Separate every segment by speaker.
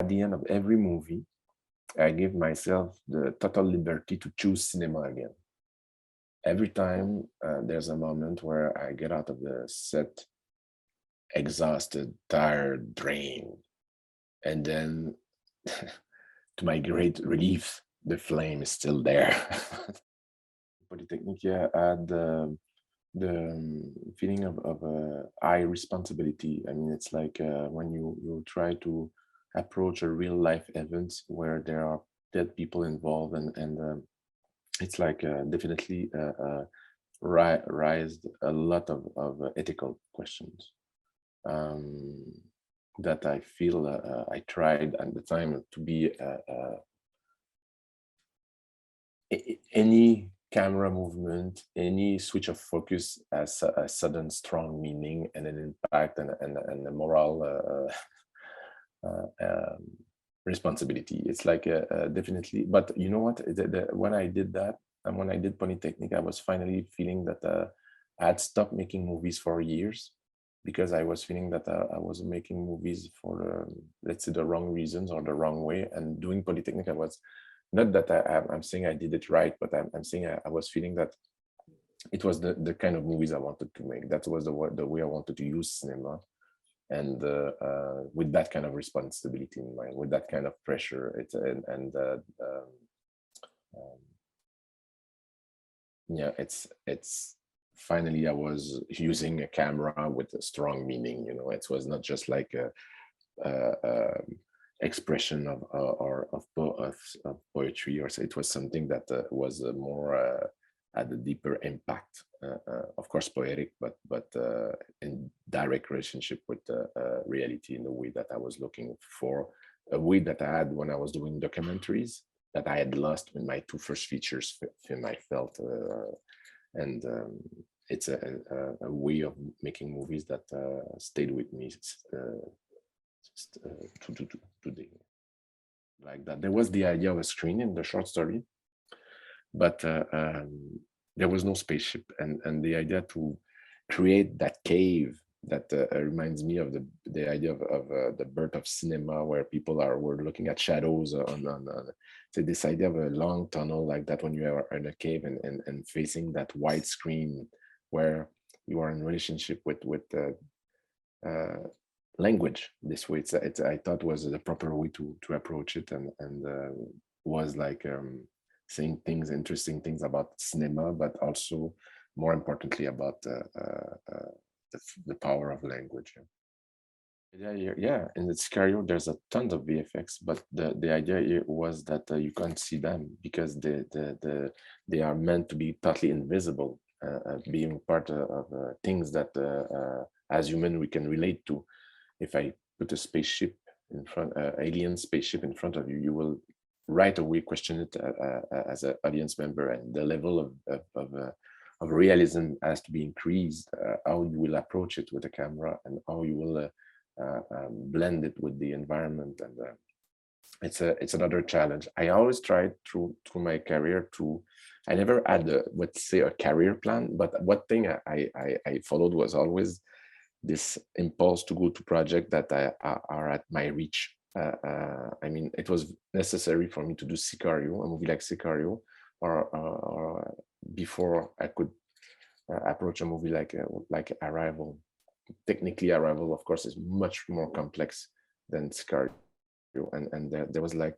Speaker 1: At the end of every movie, I give myself the total liberty to choose cinema again. Every time there's a moment where I get out of the set exhausted, tired, drained, and then to my great relief, the flame is still there. Polytechnique had the feeling of high responsibility. I mean, it's like when you try to approach a real life event where there are dead people involved, and it's like definitely raised a lot of ethical questions that I feel I tried at the time to be any camera movement, any switch of focus has a sudden strong meaning and an impact and a moral responsibility. It's like definitely, but you know what? When I did that, and when I did Polytechnique, I was finally feeling that I had stopped making movies for years because I was feeling that I was making movies for, let's say, the wrong reasons or the wrong way. And doing Polytechnique, I was, not that I'm saying I did it right, but I'm saying I was feeling that it was the kind of movies I wanted to make. That was the way I wanted to use cinema. And with that kind of responsibility in mind, with that kind of pressure, yeah, it's finally I was using a camera with a strong meaning. You know, it was not just like a expression of poetry, or so. It was something that was more had a deeper impact. Of course, poetic, but in direct relationship with reality in the way that I was looking for, a way that I had when I was doing documentaries that I had lost with my two first features film. I felt, and it's a way of making movies that stayed with me today. Like that, there was the idea of a screen in the short story, but there was no spaceship, and the idea to create that cave that reminds me of the idea of the birth of cinema, where people were looking at shadows so this idea of a long tunnel like that when you are in a cave and facing that wide screen where you are in relationship with language this way. I thought was the proper way to approach it, and was like saying things, interesting things about cinema, but also more importantly about the power of language. Yeah, in the Sicario, there's a ton of VFX, but the idea was that you can't see them because they are meant to be totally invisible, being part of things that as human we can relate to. If I put a spaceship in front, alien spaceship in front of you, you will right away question it as an audience member, and the level of realism has to be increased. How you will approach it with the camera, and how you will blend it with the environment, and it's another challenge. I always tried through my career to. I never had let's say a career plan, but one thing I followed was always this impulse to go to projects that are at my reach. I mean, it was necessary for me to do Sicario, a movie like Sicario, or before I could approach a movie like Arrival. Technically, Arrival, of course, is much more complex than Sicario, and there was like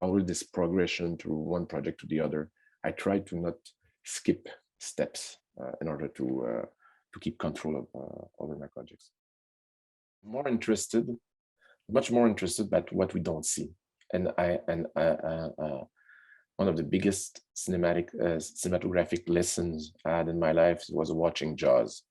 Speaker 1: all this progression through one project to the other. I tried to not skip steps in order to keep control of over my projects. More interested, much more interested by what we don't see, and one of the biggest cinematographic lessons I had in my life was watching Jaws.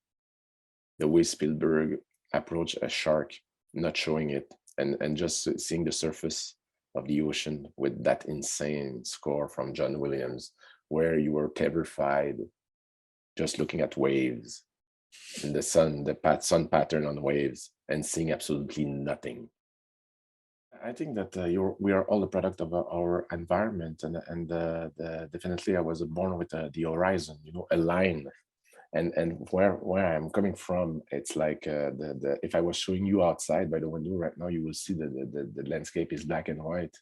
Speaker 1: The way Spielberg approached a shark, not showing it, and just seeing the surface of the ocean with that insane score from John Williams, where you were terrified just looking at waves and the sun pattern on waves and seeing absolutely nothing. I think that we are all a product of our environment, and definitely I was born with the horizon, you know, a line and where I'm coming from, it's like the if I was showing you outside by the window right now, you will see the landscape is black and white,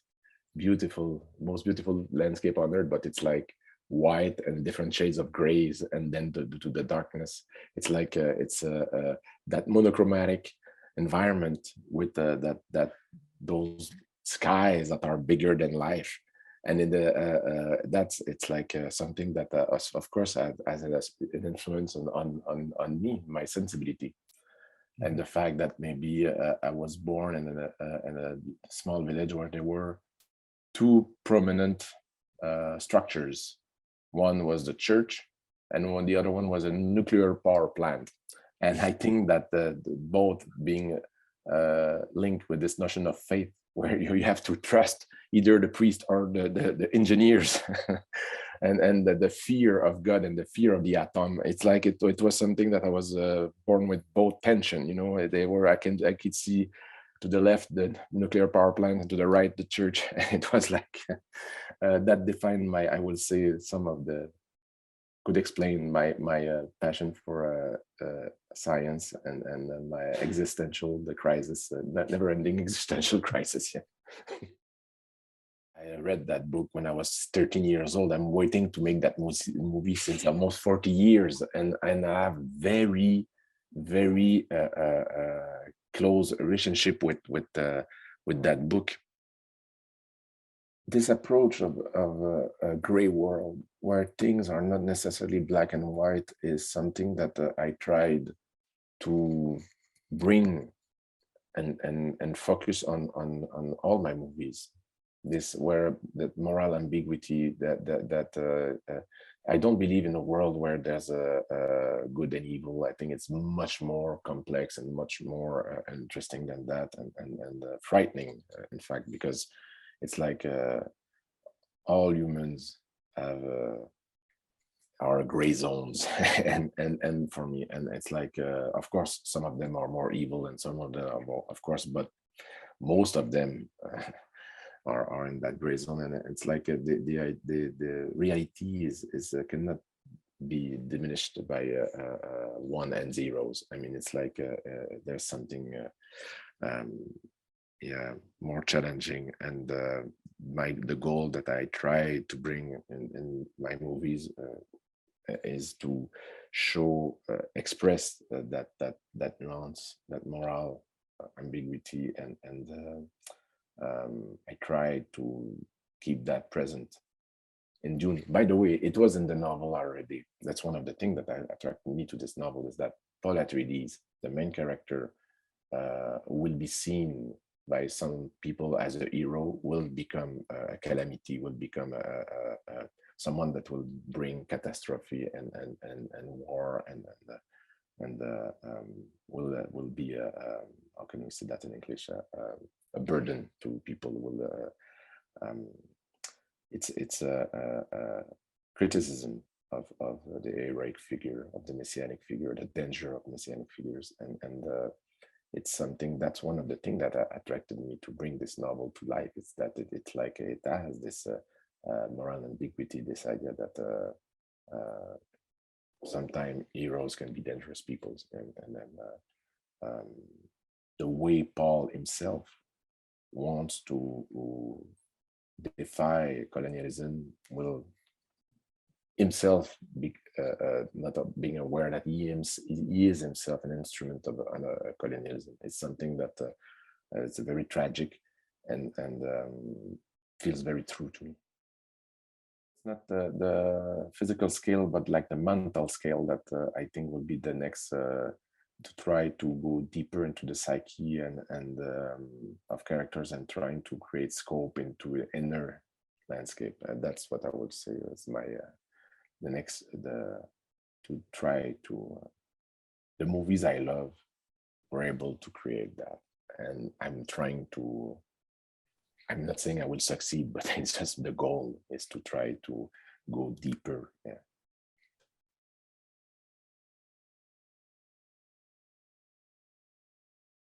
Speaker 1: beautiful, most beautiful landscape on earth, but it's like white and different shades of grays, and then to the darkness. It's like that monochromatic environment with that those skies that are bigger than life. And in the that's it's like something that of course has an influence on me, my sensibility. And the fact that maybe I was born in a small village where there were two prominent structures. One was the church, and the other one was a nuclear power plant. And I think that both being linked with this notion of faith, where you have to trust either the priest or the engineers, and the fear of God and the fear of the atom. It's like it was something that I was born with both tension. You know, they were I could see to the left the nuclear power plant, and to the right the church. It was like that defined my, I would say, some of the could explain my passion for science and my the crisis, never-ending existential crisis. Yeah. I read that book when I was 13 years old. I'm waiting to make that movie since almost 40 years, and I have very close relationship with that book. This approach of a gray world where things are not necessarily black and white is something that I tried to bring and focus on all my movies. This where that moral ambiguity that I don't believe in a world where there's a good and evil. I think it's much more complex and much more interesting than that, and frightening, in fact, because it's like all humans have are gray zones, and for me, and it's like of course some of them are more evil and some of them are more, of course, but most of them are in that gray zone, and it's like the reality is cannot be diminished by one and zeros. I mean, it's like there's something yeah, more challenging, and the goal that I try to bring in my movies is to show, express that nuance, that moral ambiguity, and I try to keep that present in Dune. By the way, it was in the novel already. That's one of the things that attracted me to this novel, is that Paul Atreides, the main character, will be seen by some people as a hero, will become a calamity, will become someone that will bring catastrophe and war, and will be how can we say that in English, a burden to people. Will it's a criticism of the heroic figure, of the messianic figure, the danger of messianic figures, and it's something that's one of the things that attracted me to bring this novel to life. Is that it's like it has this moral ambiguity, this idea that sometimes heroes can be dangerous people, and then the way Paul himself wants to defy colonialism will himself be not being aware that he is himself an instrument of colonialism. It's something that it's very tragic and feels very true to me. It's not the physical scale, but like the mental scale that I think will be the next to try to go deeper into the psyche and of characters, and trying to create scope into the inner landscape. That's what I would say is my to try to the movies I love were able to create that, and I'm trying to. I'm not saying I will succeed, but it's just the goal is to try to go deeper. Yeah.